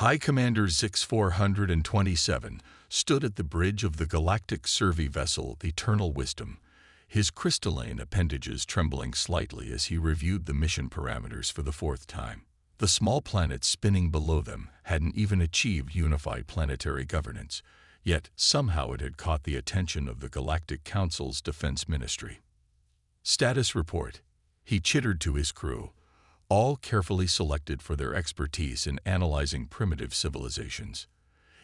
High Commander Zix 427 stood at the bridge of the Galactic survey vessel Eternal Wisdom, his crystalline appendages trembling slightly as he reviewed the mission parameters for the fourth time. The small planet spinning below them hadn't even achieved unified planetary governance, yet somehow it had caught the attention of the Galactic Council's Defense Ministry. Status report, he chittered to his crew, all carefully selected for their expertise in analyzing primitive civilizations.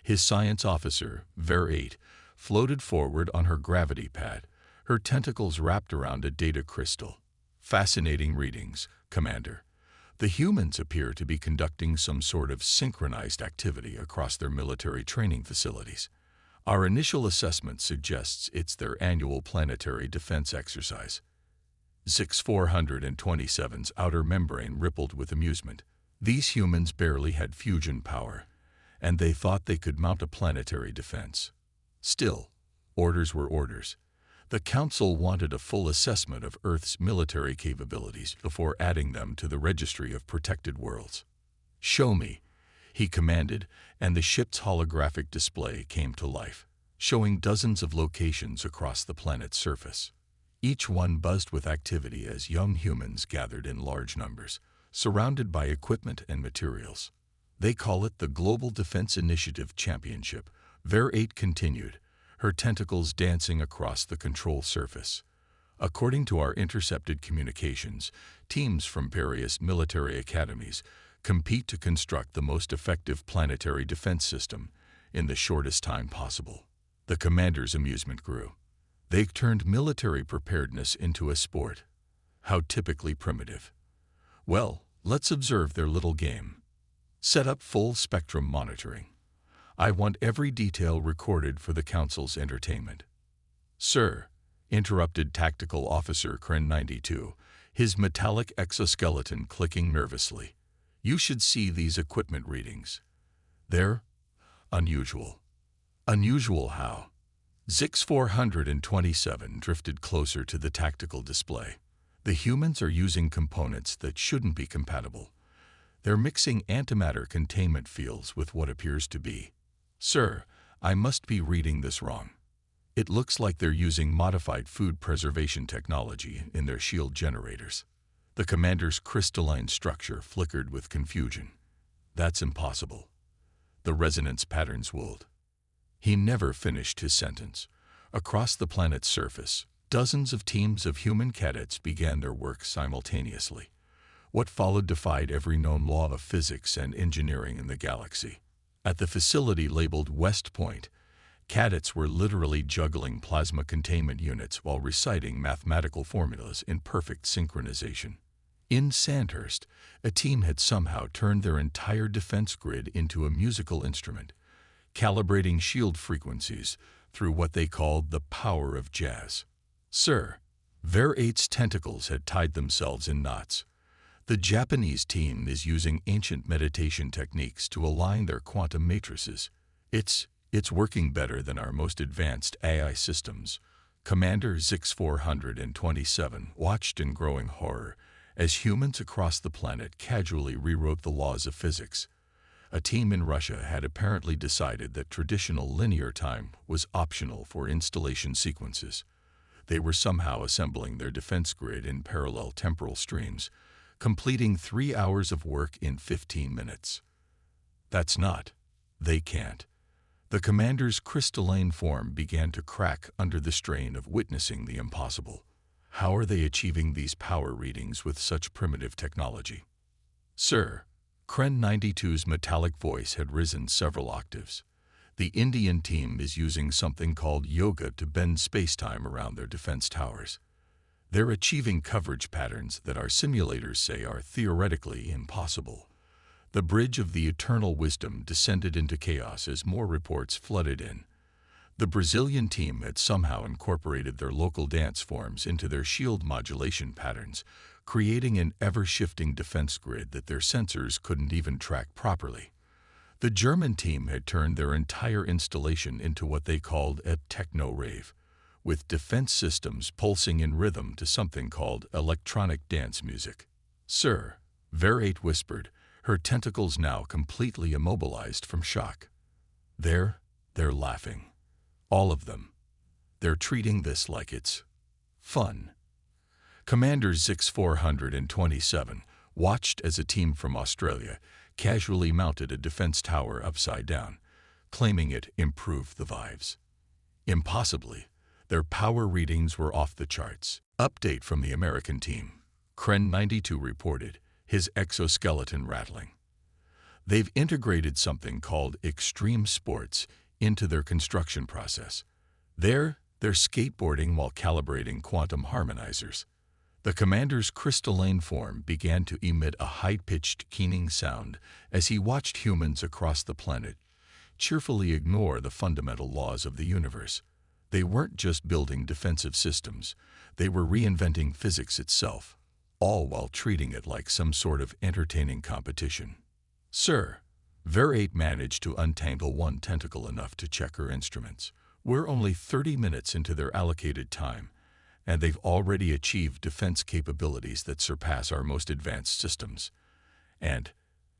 His science officer, Ver 8, floated forward on her gravity pad, her tentacles wrapped around a data crystal. Fascinating readings, Commander. The humans appear to be conducting some sort of synchronized activity across their military training facilities. Our initial assessment suggests it's their annual planetary defense exercise. Zix 427's outer membrane rippled with amusement. These humans barely had fusion power, and they thought they could mount a planetary defense. Still, orders were orders. The Council wanted a full assessment of Earth's military capabilities before adding them to the Registry of Protected Worlds. "Show me," he commanded, and the ship's holographic display came to life, showing dozens of locations across the planet's surface. Each one buzzed with activity as young humans gathered in large numbers, surrounded by equipment and materials. "They call it the Global Defense Initiative Championship," Ver 8 continued, her tentacles dancing across the control surface. "According to our intercepted communications, teams from various military academies compete to construct the most effective planetary defense system in the shortest time possible." The commander's amusement grew. They turned military preparedness into a sport. How typically primitive. Well, let's observe their little game. Set up full spectrum monitoring. I want every detail recorded for the Council's entertainment. "Sir," interrupted Tactical Officer Kren 92, his metallic exoskeleton clicking nervously. "You should see these equipment readings. They're unusual." "Unusual how?" Zix 427 drifted closer to the tactical display. "The humans are using components that shouldn't be compatible. They're mixing antimatter containment fields with what appears to be—" "Sir, I must be reading this wrong. It looks like they're using modified food preservation technology in their shield generators." The commander's crystalline structure flickered with confusion. "That's impossible." The resonance patterns wooled. He never finished his sentence. Across the planet's surface, dozens of teams of human cadets began their work simultaneously. What followed defied every known law of physics and engineering in the galaxy. At the facility labeled West Point, cadets were literally juggling plasma containment units while reciting mathematical formulas in perfect synchronization. In Sandhurst, a team had somehow turned their entire defense grid into a musical instrument, calibrating shield frequencies through what they called the power of jazz. "Sir," Ver 8's tentacles had tied themselves in knots. "The Japanese team is using ancient meditation techniques to align their quantum matrices. It's working better than our most advanced AI systems." Commander Zix 427 watched in growing horror as humans across the planet casually rewrote the laws of physics. A team in Russia had apparently decided that traditional linear time was optional for installation sequences. They were somehow assembling their defense grid in parallel temporal streams, completing 3 hours of work in 15 minutes. They can't. The commander's crystalline form began to crack under the strain of witnessing the impossible. How are they achieving these power readings with such primitive technology? "Sir," Kren 92's metallic voice had risen several octaves. "The Indian team is using something called yoga to bend space-time around their defense towers. They're achieving coverage patterns that our simulators say are theoretically impossible." The bridge of the Eternal Wisdom descended into chaos as more reports flooded in. The Brazilian team had somehow incorporated their local dance forms into their shield modulation patterns, creating an ever-shifting defense grid that their sensors couldn't even track properly. The German team had turned their entire installation into what they called a techno-rave, with defense systems pulsing in rhythm to something called electronic dance music. "Sir," Ver 8 whispered, her tentacles now completely immobilized from shock. They're laughing. All of them. They're treating this like it's fun. Commander Zix 427 watched as a team from Australia casually mounted a defense tower upside down, claiming it improved the vibes. Impossibly, their power readings were off the charts. Update from the American team. Kren 92 reported, his exoskeleton rattling. They've integrated something called extreme sports into their construction process. They're skateboarding while calibrating quantum harmonizers. The commander's crystalline form began to emit a high-pitched keening sound as he watched humans across the planet cheerfully ignore the fundamental laws of the universe. They weren't just building defensive systems, they were reinventing physics itself, all while treating it like some sort of entertaining competition. Sir, Ver 8 managed to untangle one tentacle enough to check her instruments. We're only 30 minutes into their allocated time, and they've already achieved defense capabilities that surpass our most advanced systems. And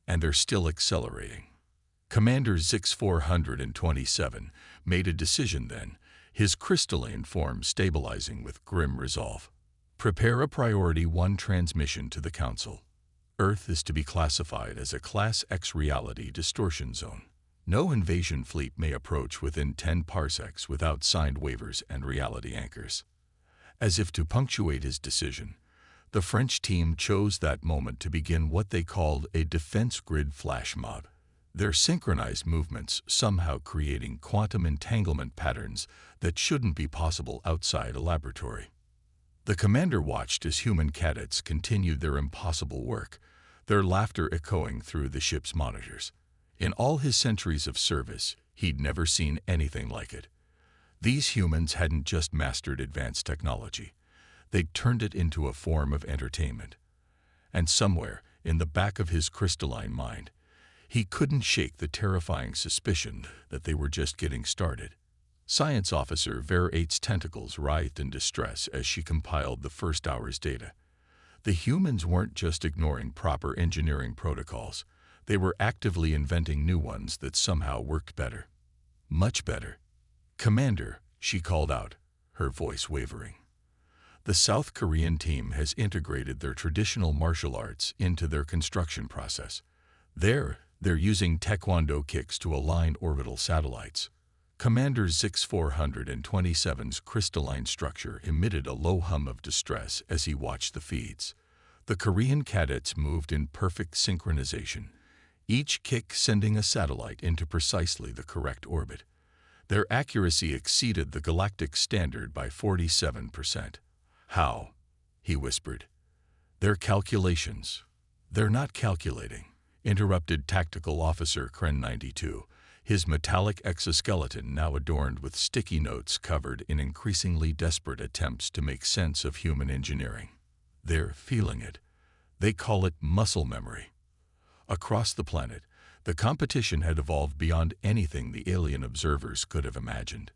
they're still accelerating. Commander Zix 427 made a decision then, his crystalline form stabilizing with grim resolve. Prepare a Priority 1 transmission to the Council. Earth is to be classified as a Class X reality distortion zone. No invasion fleet may approach within 10 parsecs without signed waivers and reality anchors. As if to punctuate his decision, the French team chose that moment to begin what they called a defense grid flash mob, their synchronized movements somehow creating quantum entanglement patterns that shouldn't be possible outside a laboratory. The commander watched as human cadets continued their impossible work, their laughter echoing through the ship's monitors. In all his centuries of service, he'd never seen anything like it. These humans hadn't just mastered advanced technology, they'd turned it into a form of entertainment. And somewhere, in the back of his crystalline mind, he couldn't shake the terrifying suspicion that they were just getting started. Science Officer Ver 8's tentacles writhed in distress as she compiled the first hour's data. The humans weren't just ignoring proper engineering protocols, they were actively inventing new ones that somehow worked better. Much better. Commander, she called out, her voice wavering. The South Korean team has integrated their traditional martial arts into their construction process. They're using taekwondo kicks to align orbital satellites. Commander Zix 427's crystalline structure emitted a low hum of distress as he watched the feeds. The Korean cadets moved in perfect synchronization, each kick sending a satellite into precisely the correct orbit. Their accuracy exceeded the galactic standard by 47%. How? He whispered. Their calculations. They're not calculating, interrupted Tactical Officer Kren 92, his metallic exoskeleton now adorned with sticky notes covered in increasingly desperate attempts to make sense of human engineering. They're feeling it. They call it muscle memory. Across the planet, the competition had evolved beyond anything the alien observers could have imagined.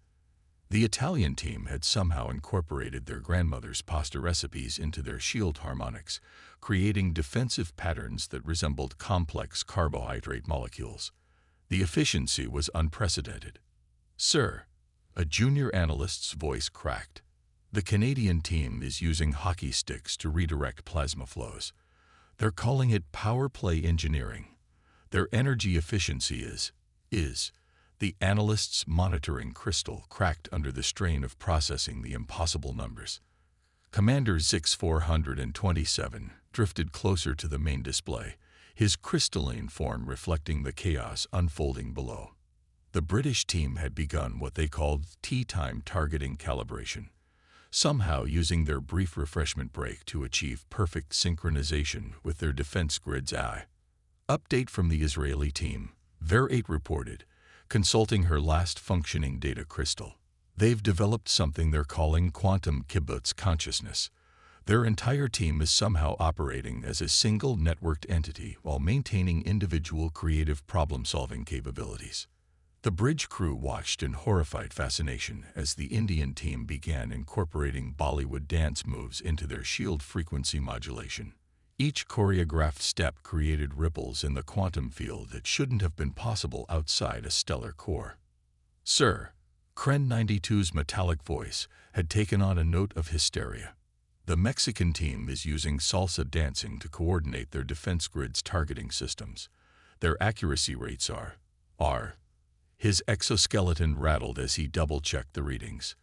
The Italian team had somehow incorporated their grandmother's pasta recipes into their shield harmonics, creating defensive patterns that resembled complex carbohydrate molecules. The efficiency was unprecedented. Sir, a junior analyst's voice cracked. The Canadian team is using hockey sticks to redirect plasma flows. They're calling it power play engineering. Their energy efficiency is. The analyst's monitoring crystal cracked under the strain of processing the impossible numbers. Commander Zix 427 drifted closer to the main display, his crystalline form reflecting the chaos unfolding below. The British team had begun what they called tea-time targeting calibration, somehow using their brief refreshment break to achieve perfect synchronization with their defense grid's eye. Update from the Israeli team, Ver 8 reported, consulting her last functioning data crystal. They've developed something they're calling quantum kibbutz consciousness. Their entire team is somehow operating as a single networked entity while maintaining individual creative problem-solving capabilities. The bridge crew watched in horrified fascination as the Indian team began incorporating Bollywood dance moves into their shield frequency modulation. Each choreographed step created ripples in the quantum field that shouldn't have been possible outside a stellar core. Sir, Kren 92's metallic voice had taken on a note of hysteria. The Mexican team is using salsa dancing to coordinate their defense grid's targeting systems. Their accuracy rates are. His exoskeleton rattled as he double-checked the readings.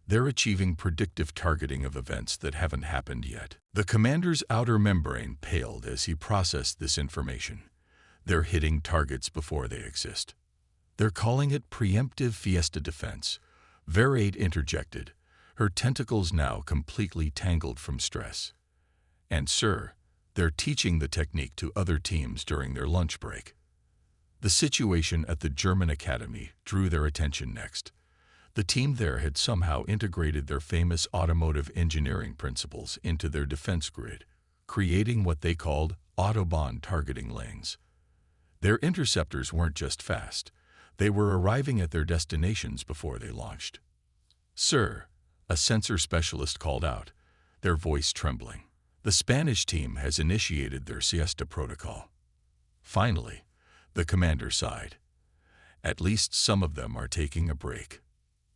They're achieving predictive targeting of events that haven't happened yet. The commander's outer membrane paled as he processed this information. They're hitting targets before they exist. They're calling it preemptive fiesta defense. Verate interjected, her tentacles now completely tangled from stress. And sir, they're teaching the technique to other teams during their lunch break. The situation at the German Academy drew their attention next. The team there had somehow integrated their famous automotive engineering principles into their defense grid, creating what they called Autobahn targeting lanes. Their interceptors weren't just fast. They were arriving at their destinations before they launched. Sir, a sensor specialist called out, their voice trembling. The Spanish team has initiated their siesta protocol. Finally, the commander sighed. At least some of them are taking a break.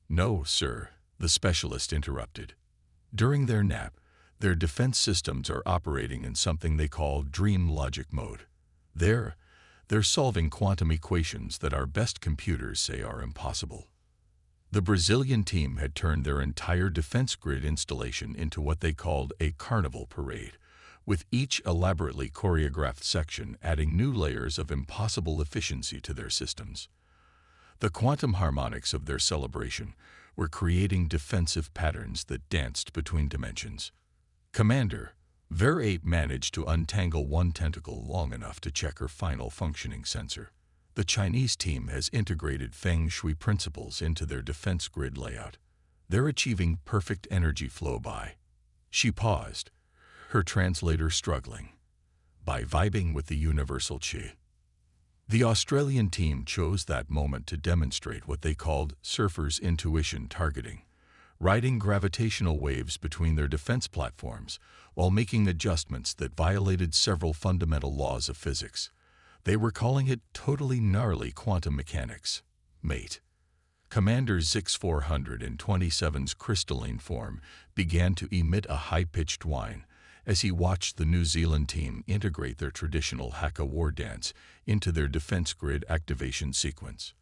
No, sir, the specialist interrupted. During their nap, their defense systems are operating in something they call dream logic mode. They're solving quantum equations that our best computers say are impossible. The Brazilian team had turned their entire defense grid installation into what they called a carnival parade, with each elaborately choreographed section adding new layers of impossible efficiency to their systems. The quantum harmonics of their celebration were creating defensive patterns that danced between dimensions. Commander, Verate managed to untangle one tentacle long enough to check her final functioning sensor. The Chinese team has integrated Feng Shui principles into their defense grid layout. They're achieving perfect energy flow by. She paused, her translator struggling. By vibing with the universal qi. The Australian team chose that moment to demonstrate what they called surfer's intuition targeting, riding gravitational waves between their defense platforms while making adjustments that violated several fundamental laws of physics. They were calling it totally gnarly quantum mechanics. Mate. Commander Zix 427's crystalline form began to emit a high-pitched whine as he watched the New Zealand team integrate their traditional Haka war dance into their defense grid activation sequence.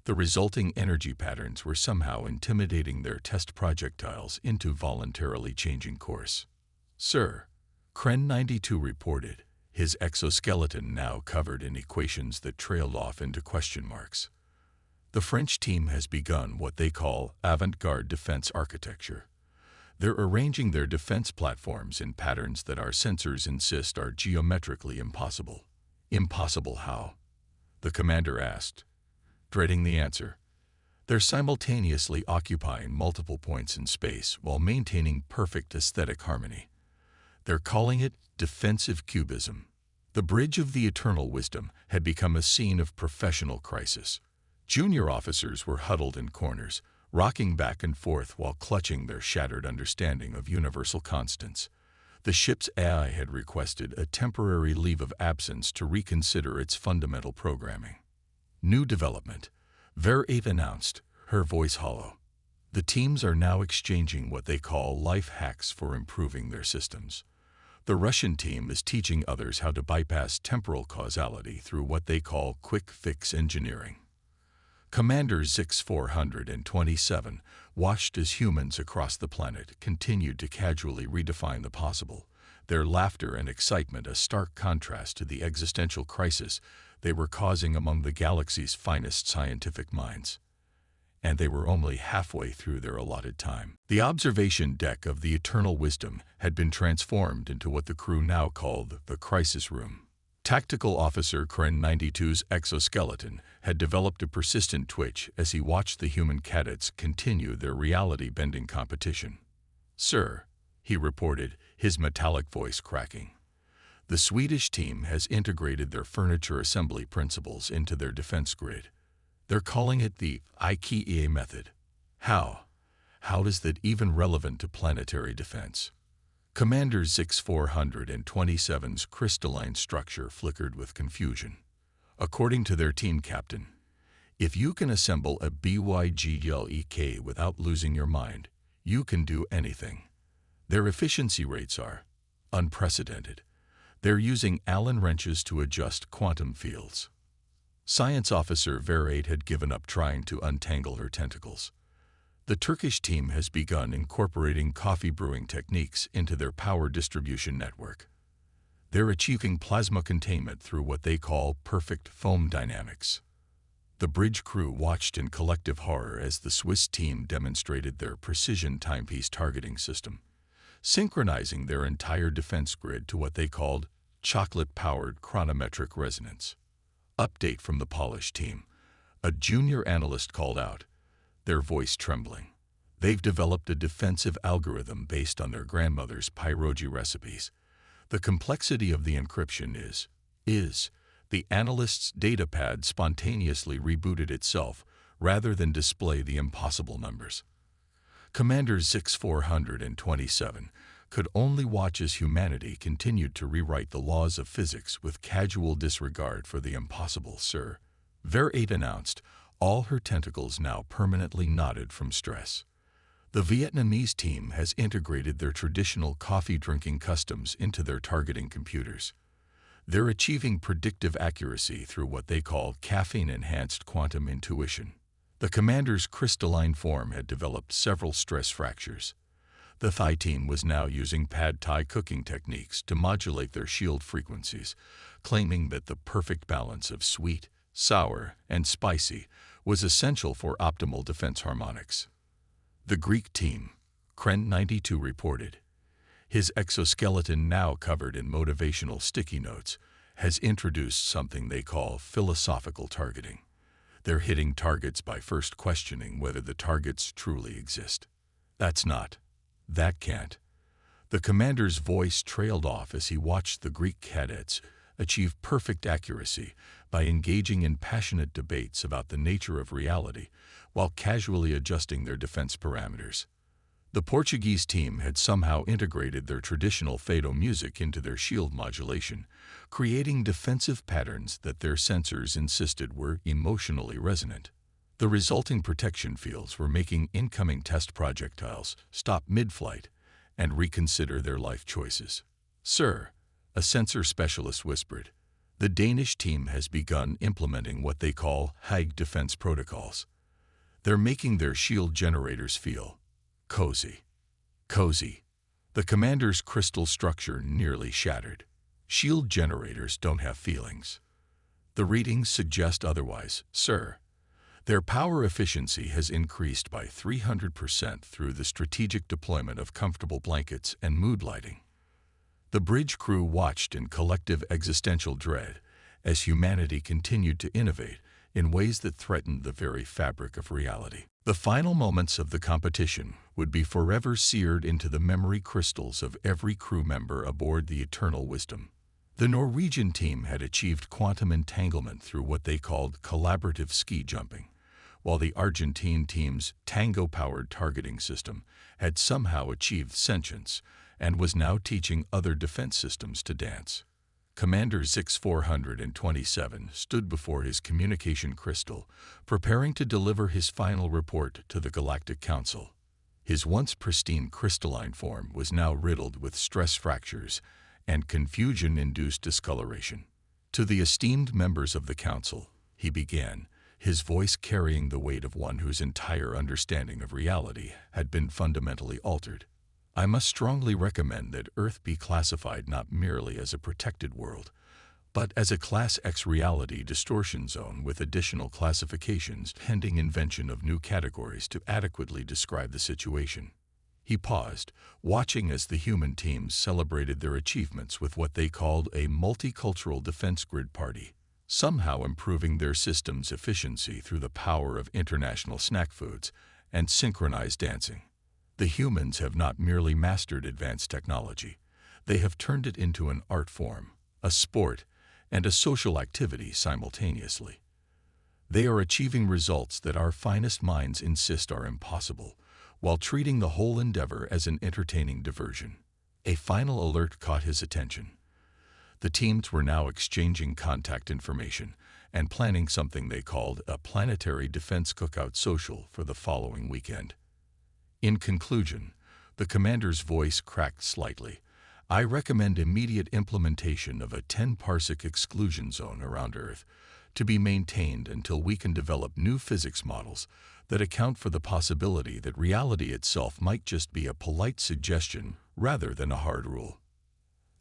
The resulting energy patterns were somehow intimidating their test projectiles into voluntarily changing course. Sir, Kren 92 reported, his exoskeleton now covered in equations that trailed off into question marks. The French team has begun what they call avant-garde defense architecture. They're arranging their defense platforms in patterns that our sensors insist are geometrically impossible. Impossible how? The commander asked, dreading the answer. They're simultaneously occupying multiple points in space while maintaining perfect aesthetic harmony. They're calling it defensive cubism. The bridge of the eternal wisdom had become a scene of professional crisis. Junior officers were huddled in corners, rocking back and forth while clutching their shattered understanding of universal constants. The ship's AI had requested a temporary leave of absence to reconsider its fundamental programming. New development, Verate announced, her voice hollow. The teams are now exchanging what they call life hacks for improving their systems. The Russian team is teaching others how to bypass temporal causality through what they call quick-fix engineering. Commander Zix 427, watched as humans across the planet continued to casually redefine the possible, their laughter and excitement a stark contrast to the existential crisis they were causing among the galaxy's finest scientific minds. And they were only halfway through their allotted time. The observation deck of the Eternal Wisdom had been transformed into what the crew now called the Crisis Room. Tactical Officer Kren 92's exoskeleton had developed a persistent twitch as he watched the human cadets continue their reality-bending competition. Sir, he reported, his metallic voice cracking. The Swedish team has integrated their furniture assembly principles into their defense grid. They're calling it the IKEA method. How? How is that even relevant to planetary defense? Commander Zix-427's crystalline structure flickered with confusion. According to their team captain, if you can assemble a BYGLEK without losing your mind, you can do anything. Their efficiency rates are unprecedented. They're using Allen wrenches to adjust quantum fields. Science officer Vera had given up trying to untangle her tentacles. The Turkish team has begun incorporating coffee brewing techniques into their power distribution network. They're achieving plasma containment through what they call perfect foam dynamics. The bridge crew watched in collective horror as the Swiss team demonstrated their precision timepiece targeting system, synchronizing their entire defense grid to what they called chocolate-powered chronometric resonance. Update from the Polish team. A junior analyst called out, their voice trembling. They've developed a defensive algorithm based on their grandmother's pierogi recipes. The complexity of the encryption is the analyst's datapad spontaneously rebooted itself rather than display the impossible numbers. Commander Zix-427 could only watch as humanity continued to rewrite the laws of physics with casual disregard for the impossible, sir. Vera announced, all her tentacles now permanently knotted from stress. The Vietnamese team has integrated their traditional coffee-drinking customs into their targeting computers. They're achieving predictive accuracy through what they call caffeine-enhanced quantum intuition. The commander's crystalline form had developed several stress fractures. The Thai team was now using pad Thai cooking techniques to modulate their shield frequencies, claiming that the perfect balance of sweet, sour, and spicy was essential for optimal defense harmonics. The Greek team, Kren 92 reported, his exoskeleton now covered in motivational sticky notes, has introduced something they call philosophical targeting. They're hitting targets by first questioning whether the targets truly exist. That's not. That can't. The commander's voice trailed off as he watched the Greek cadets achieve perfect accuracy by engaging in passionate debates about the nature of reality while casually adjusting their defense parameters. The Portuguese team had somehow integrated their traditional fado music into their shield modulation, creating defensive patterns that their sensors insisted were emotionally resonant. The resulting protection fields were making incoming test projectiles stop mid-flight and reconsider their life choices. Sir, a sensor specialist whispered, the Danish team has begun implementing what they call Hague defense protocols. They're making their shield generators feel cozy. Cozy. The commander's crystal structure nearly shattered. Shield generators don't have feelings. The readings suggest otherwise, sir. Their power efficiency has increased by 300% through the strategic deployment of comfortable blankets and mood lighting. The bridge crew watched in collective existential dread as humanity continued to innovate in ways that threatened the very fabric of reality. The final moments of the competition would be forever seared into the memory crystals of every crew member aboard the Eternal Wisdom. The Norwegian team had achieved quantum entanglement through what they called collaborative ski jumping, while the Argentine team's tango-powered targeting system had somehow achieved sentience and was now teaching other defense systems to dance. Commander Zix-427 stood before his communication crystal, preparing to deliver his final report to the Galactic Council. His once pristine crystalline form was now riddled with stress fractures and confusion-induced discoloration. To the esteemed members of the Council, he began, his voice carrying the weight of one whose entire understanding of reality had been fundamentally altered. I must strongly recommend that Earth be classified not merely as a protected world, but as a Class X reality distortion zone with additional classifications pending invention of new categories to adequately describe the situation. He paused, watching as the human teams celebrated their achievements with what they called a multicultural defense grid party, somehow improving their system's efficiency through the power of international snack foods and synchronized dancing. The humans have not merely mastered advanced technology, they have turned it into an art form, a sport, and a social activity simultaneously. They are achieving results that our finest minds insist are impossible, while treating the whole endeavor as an entertaining diversion. A final alert caught his attention. The teams were now exchanging contact information and planning something they called a Planetary Defense Cookout Social for the following weekend. In conclusion, the commander's voice cracked slightly. I recommend immediate implementation of a 10-parsec exclusion zone around Earth to be maintained until we can develop new physics models that account for the possibility that reality itself might just be a polite suggestion rather than a hard rule.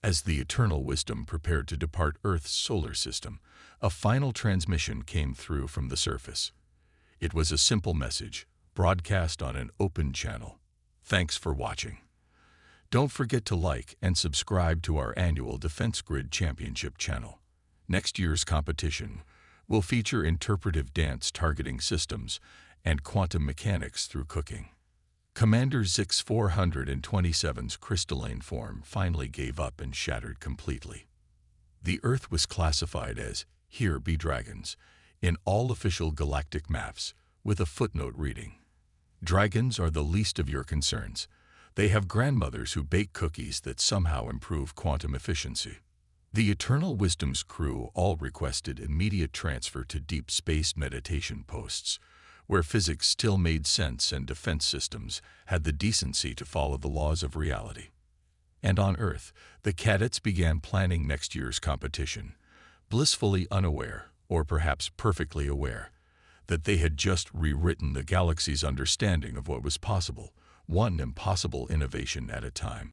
As the Eternal Wisdom prepared to depart Earth's solar system, a final transmission came through from the surface. It was a simple message, broadcast on an open channel. Thanks for watching. Don't forget to like and subscribe to our annual Defense Grid Championship channel. Next year's competition will feature interpretive dance targeting systems and quantum mechanics through cooking. Commander Zix 427's crystalline form finally gave up and shattered completely. The Earth was classified as Here Be Dragons in all official galactic maps, with a footnote reading, "Dragons are the least of your concerns. They have grandmothers who bake cookies that somehow improve quantum efficiency." The Eternal Wisdom's crew all requested immediate transfer to deep space meditation posts, where physics still made sense and defense systems had the decency to follow the laws of reality. And on Earth, the cadets began planning next year's competition, blissfully unaware, or perhaps perfectly aware, that they had just rewritten the galaxy's understanding of what was possible, one impossible innovation at a time.